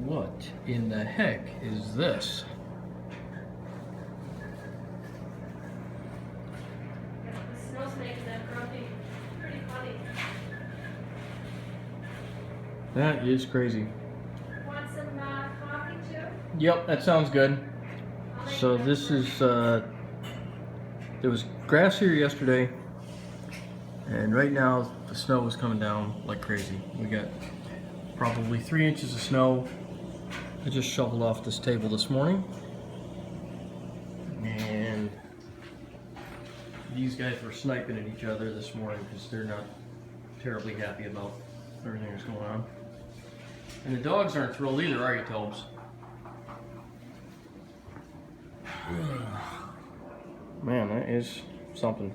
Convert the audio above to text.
What in the heck is this? The snow snakes that grumpy. Pretty funny. That is crazy. Want some coffee too? Yep, that sounds good. I'll make So it this up is, there was grass here yesterday, and right now the snow is coming down like crazy. We got probably 3 inches of snow. I just shoveled off this table this morning, and these guys were sniping at each other this morning because they're not terribly happy about everything that's going on. And the dogs aren't thrilled either, are you, Tobes? Man, that is something.